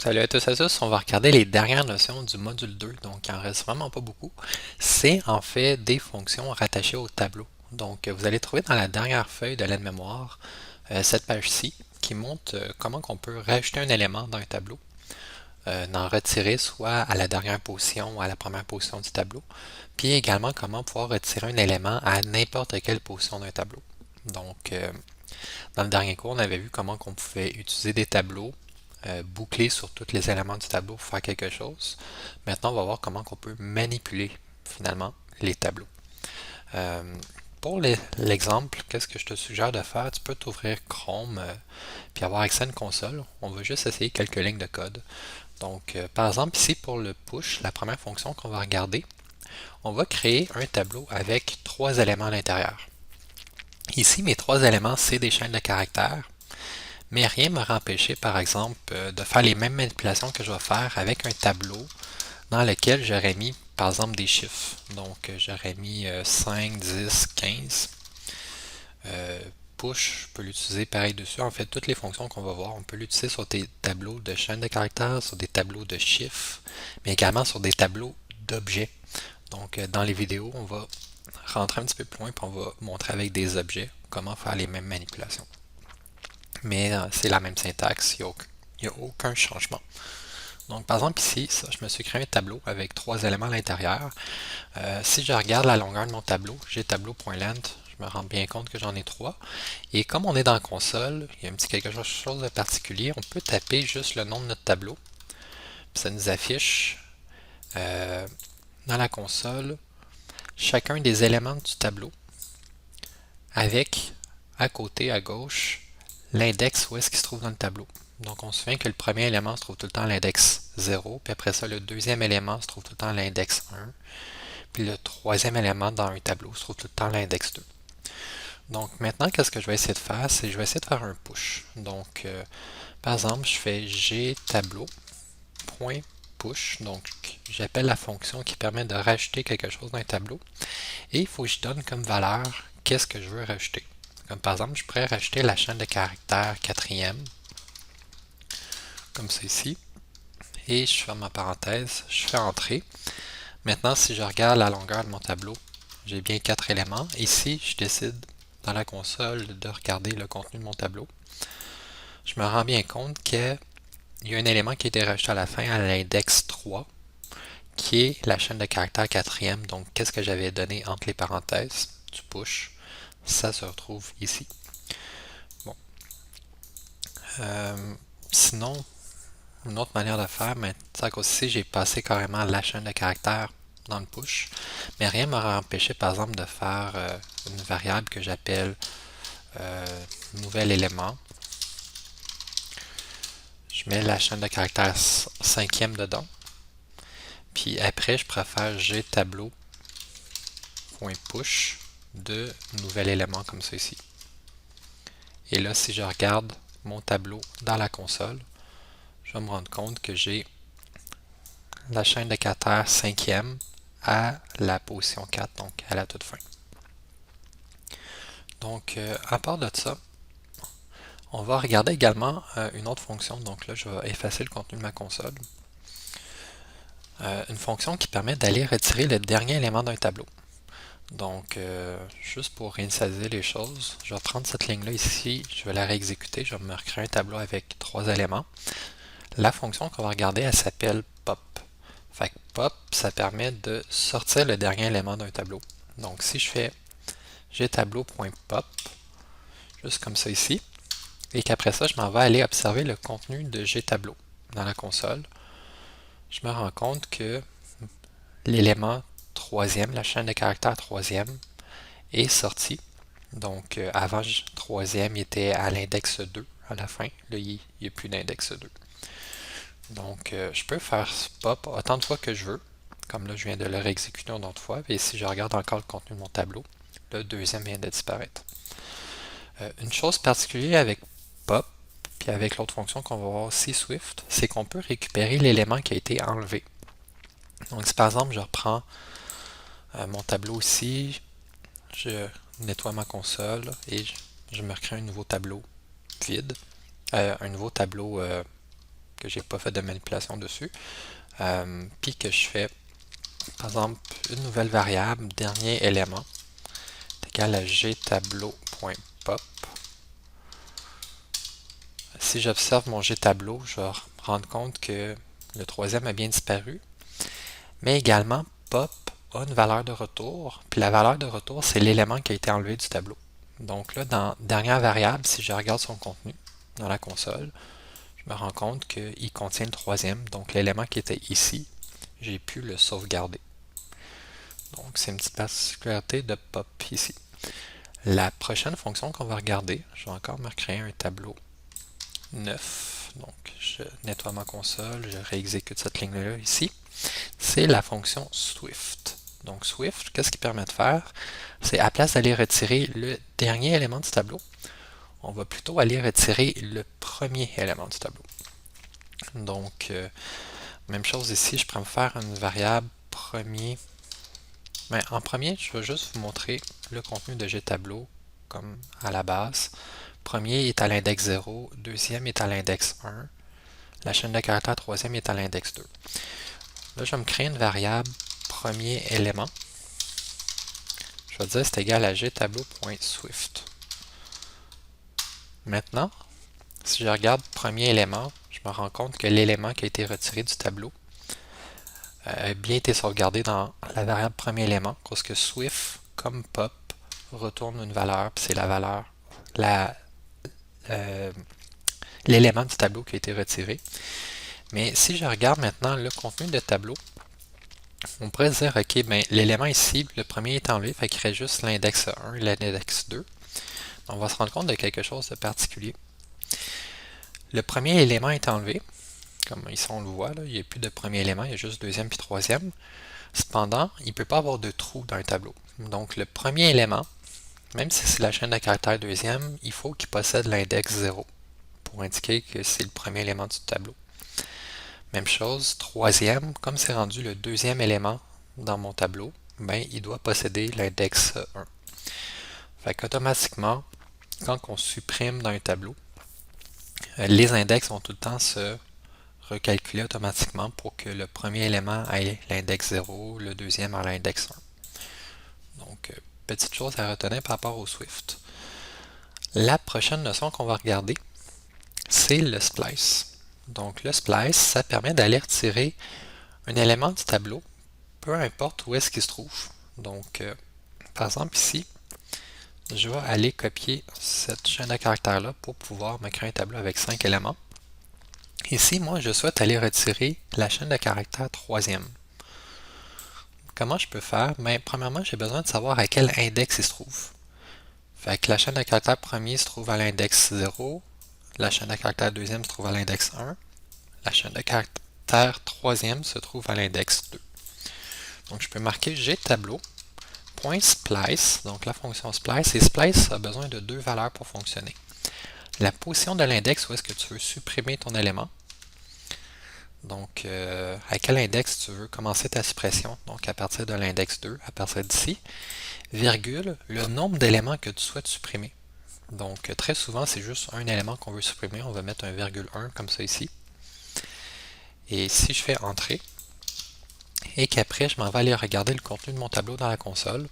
Salut à tous et à tous, on va regarder les dernières notions du module 2, donc il en reste vraiment pas beaucoup. C'est en fait des fonctions rattachées au tableau. Donc vous allez trouver dans la dernière feuille de l'aide-mémoire cette page-ci qui montre comment on peut rajouter un élément dans un tableau, d'en retirer soit à la dernière position ou à la première position du tableau, puis également comment pouvoir retirer un élément à n'importe quelle position d'un tableau. Donc dans le dernier cours, on avait vu comment on pouvait utiliser des tableaux boucler sur tous les éléments du tableau pour faire quelque chose. Maintenant, on va voir comment on peut manipuler finalement les tableaux. Euh, pour l'exemple, qu'est-ce que je te suggère de faire? Tu peux t'ouvrir Chrome puis avoir accès à une console. On va juste essayer quelques lignes de code. Donc, par exemple, ici pour le push, la première fonction qu'on va regarder, on va créer un tableau avec trois éléments à l'intérieur. Ici, mes trois éléments, c'est des chaînes de caractères. Mais rien ne m'a empêché, par exemple, de faire les mêmes manipulations que je vais faire avec un tableau dans lequel j'aurais mis, par exemple, des chiffres. Donc, j'aurais mis 5, 10, 15. Push, je peux l'utiliser pareil dessus. En fait, toutes les fonctions qu'on va voir, on peut l'utiliser sur des tableaux de chaînes de caractères, sur des tableaux de chiffres, mais également sur des tableaux d'objets. Donc, dans les vidéos, on va rentrer un petit peu plus loin, puis on va montrer avec des objets comment faire les mêmes manipulations. Mais c'est la même syntaxe, il n'y a aucun changement. Donc, par exemple, ici, ça, je me suis créé un tableau avec trois éléments à l'intérieur. Si je regarde la longueur de mon tableau, j'ai tableau.length, je me rends bien compte que j'en ai trois. Et comme on est dans la console, il y a un petit quelque chose de particulier, on peut taper juste le nom de notre tableau. Puis ça nous affiche euh, dans la console chacun des éléments du tableau avec à côté, à gauche, l'index où est-ce qu'il se trouve dans le tableau. Donc on se souvient que le premier élément se trouve tout le temps à l'index 0, puis après ça, le deuxième élément se trouve tout le temps à l'index 1, puis le troisième élément dans un tableau se trouve tout le temps à l'index 2. Donc maintenant, qu'est-ce que je vais essayer de faire? C'est je vais essayer de faire un push. Donc, par exemple, je fais gtableau.push. Donc, j'appelle la fonction qui permet de rajouter quelque chose dans un tableau. Et il faut que je donne comme valeur qu'est-ce que je veux rajouter. Comme par exemple, je pourrais rajouter la chaîne de caractères quatrième, comme ça ici. Et je ferme ma parenthèse, je fais entrer. Maintenant, si je regarde la longueur de mon tableau, j'ai bien quatre éléments. Ici, je décide dans la console de regarder le contenu de mon tableau. Je me rends bien compte qu'il y a un élément qui a été rajouté à la fin, à l'index 3, qui est la chaîne de caractère quatrième. Donc, qu'est-ce que j'avais donné entre les parenthèses du push? Ça se retrouve ici. Bon. Sinon, une autre manière de faire, mais c'est qu'aussi j'ai passé carrément la chaîne de caractères dans le push, mais rien ne m'aurait empêché par exemple de faire une variable que j'appelle nouvel élément. Je mets la chaîne de caractères cinquième dedans, puis après je préfère gtableau.push de nouvel élément comme ça ici. Et là, si je regarde mon tableau dans la console, je vais me rendre compte que j'ai la chaîne de caractères cinquième à la position 4, donc à la toute fin. Donc, à part de ça, on va regarder également une autre fonction. Donc là, je vais effacer le contenu de ma console. Une fonction qui permet d'aller retirer le dernier élément d'un tableau. Donc, juste pour réinitialiser les choses, je vais prendre cette ligne-là ici, je vais la réexécuter, je vais me recréer un tableau avec trois éléments. La fonction qu'on va regarder, elle s'appelle pop. Fait que pop, ça permet de sortir le dernier élément d'un tableau. Donc, si je fais gtableau.pop, juste comme ça ici, et qu'après ça, je m'en vais aller observer le contenu de gtableau dans la console, je me rends compte que l'élément troisième, la chaîne de caractères troisième, est sorti. Donc, avant, troisième, il était à l'index 2 à la fin. Là, il n'y a plus d'index 2. Donc, je peux faire pop autant de fois que je veux. Comme là, je viens de le réexécuter une autre fois. Et si je regarde encore le contenu de mon tableau, le deuxième vient de disparaître. Une chose particulière avec pop, puis avec l'autre fonction qu'on va voir aussi, Swift, c'est qu'on peut récupérer l'élément qui a été enlevé. Donc, si par exemple, je reprends mon tableau ici, je nettoie ma console et je me recrée un nouveau tableau vide, un nouveau tableau que j'ai pas fait de manipulation dessus, puis que je fais, par exemple, une nouvelle variable, dernier élément, est égal à gtableau.pop. Si j'observe mon gtableau, je vais me rendre compte que le troisième a bien disparu, mais également pop a une valeur de retour, puis la valeur de retour, c'est l'élément qui a été enlevé du tableau. Donc là, dans dernière variable, si je regarde son contenu dans la console, je me rends compte qu'il contient le troisième, donc l'élément qui était ici, j'ai pu le sauvegarder. Donc c'est une petite particularité de pop ici. La prochaine fonction qu'on va regarder, je vais encore me créer un tableau neuf. Donc je nettoie ma console, je réexécute cette ligne-là ici. C'est la fonction Swift. Donc Swift, qu'est-ce qu'il permet de faire? C'est à place d'aller retirer le dernier élément du tableau, on va plutôt aller retirer le premier élément du tableau. Donc, même chose ici, je pourrais me faire une variable premier. Mais en premier, je vais juste vous montrer le contenu de gtableau comme à la base. Premier est à l'index 0, deuxième est à l'index 1, la chaîne de caractères troisième est à l'index 2. Là, je vais me créer une variable premier élément. Je vais dire c'est égal à gtableau.swift. Maintenant, si je regarde premier élément, je me rends compte que l'élément qui a été retiré du tableau a bien été sauvegardé dans la variable premier élément, parce que Swift, comme pop, retourne une valeur, puis c'est la valeur, l'élément du tableau qui a été retiré. Mais si je regarde maintenant le contenu de tableau, on pourrait se dire, ok, ben, l'élément ici, le premier est enlevé, fait qu'il reste juste l'index 1 et l'index 2. On va se rendre compte de quelque chose de particulier. Le premier élément est enlevé, comme ici on le voit, là, il n'y a plus de premier élément, il y a juste deuxième puis troisième. Cependant, il ne peut pas avoir de trou dans un tableau. Donc le premier élément, même si c'est la chaîne de caractères deuxième, il faut qu'il possède l'index 0 pour indiquer que c'est le premier élément du tableau. Même chose, troisième, comme c'est rendu le deuxième élément dans mon tableau, ben, il doit posséder l'index 1. Fait qu'automatiquement, quand on supprime dans un tableau, les index vont tout le temps se recalculer automatiquement pour que le premier élément ait l'index 0, le deuxième à l'index 1. Donc, petite chose à retenir par rapport au Swift. La prochaine notion qu'on va regarder, c'est le splice. Donc le splice, ça permet d'aller retirer un élément du tableau, peu importe où est-ce qu'il se trouve. Donc, par exemple ici, je vais aller copier cette chaîne de caractères-là pour pouvoir me créer un tableau avec 5 éléments. Ici, moi, je souhaite aller retirer la chaîne de caractères troisième. Comment je peux faire? Bien, premièrement, j'ai besoin de savoir à quel index il se trouve. Fait que la chaîne de caractères premier se trouve à l'index 0, la chaîne de caractères deuxième se trouve à l'index 1, la chaîne de caractères troisième se trouve à l'index 2. Donc je peux marquer gtableau.splice, donc la fonction splice, et splice a besoin de deux valeurs pour fonctionner. La position de l'index où est-ce que tu veux supprimer ton élément. Donc à quel index tu veux commencer ta suppression, donc à partir de l'index 2, à partir d'ici, virgule, le nombre d'éléments que tu souhaites supprimer. Donc très souvent, c'est juste un élément qu'on veut supprimer. On va mettre un virgule 1 comme ça ici. Et si je fais Entrée, et qu'après je m'en vais aller regarder le contenu de mon tableau dans la console,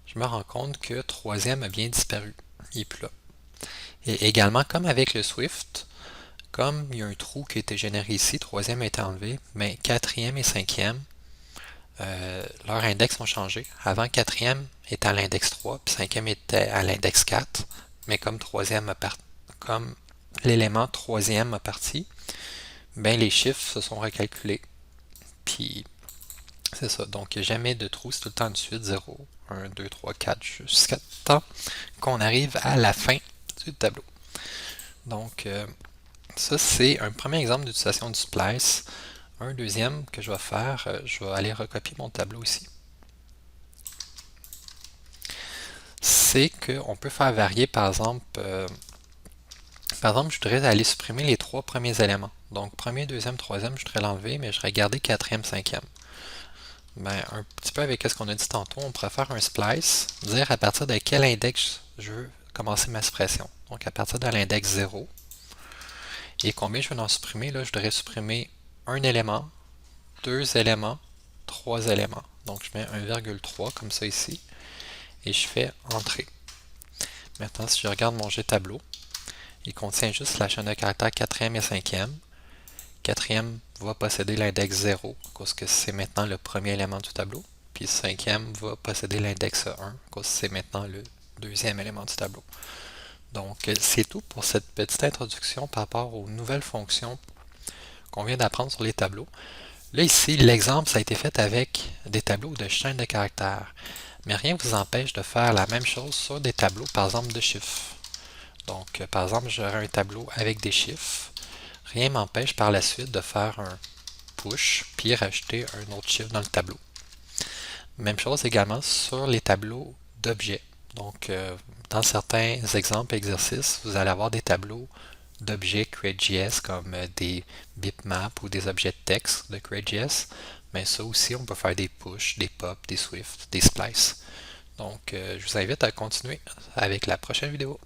je me rends compte que troisième a bien disparu. Il n'est plus là. Et également, comme avec le Swift, comme il y a un trou qui a été généré ici, troisième a été enlevé, mais quatrième et cinquième, leurs index ont changé. Avant, quatrième était à l'index 3, puis cinquième était à l'index 4, mais comme l'élément troisième a parti, ben les chiffres se sont recalculés. Puis c'est ça. Donc il n'y a jamais de trou, c'est tout le temps de suite 0, 1, 2, 3, 4, jusqu'à temps qu'on arrive à la fin du tableau. Donc ça c'est un premier exemple d'utilisation du splice. Un deuxième que je vais faire, je vais aller recopier mon tableau ici. C'est qu'on peut faire varier, par exemple, je voudrais aller supprimer les trois premiers éléments. Donc, premier, deuxième, troisième, je voudrais l'enlever, mais je voudrais garder quatrième, cinquième. Ben, un petit peu avec ce qu'on a dit tantôt, on pourrait faire un splice, dire à partir de quel index je veux commencer ma suppression. Donc, à partir de l'index 0. Et combien je vais en supprimer? Là, je devrais supprimer un élément, deux éléments, trois éléments. Donc je mets 1,3 comme ça ici et je fais Entrée. Maintenant, si je regarde mon G-tableau, il contient juste la chaîne de caractères quatrième et cinquième. Quatrième va posséder l'index 0, parce que c'est maintenant le premier élément du tableau. Puis cinquième va posséder l'index 1, parce que c'est maintenant le deuxième élément du tableau. Donc, c'est tout pour cette petite introduction par rapport aux nouvelles fonctions qu'on vient d'apprendre sur les tableaux. Là, ici, l'exemple, ça a été fait avec des tableaux de chaînes de caractères. Mais rien ne vous empêche de faire la même chose sur des tableaux, par exemple, de chiffres. Donc, par exemple, j'aurai un tableau avec des chiffres. Rien ne m'empêche par la suite de faire un push, puis rajouter un autre chiffre dans le tableau. Même chose également sur les tableaux d'objets. Donc, dans certains exemples et exercices, vous allez avoir des tableaux d'objets CreateJS comme des bitmaps ou des objets de texte de CreateJS. Mais ça aussi, on peut faire des push, des pop, des swift, des splice. Donc, je vous invite à continuer avec la prochaine vidéo.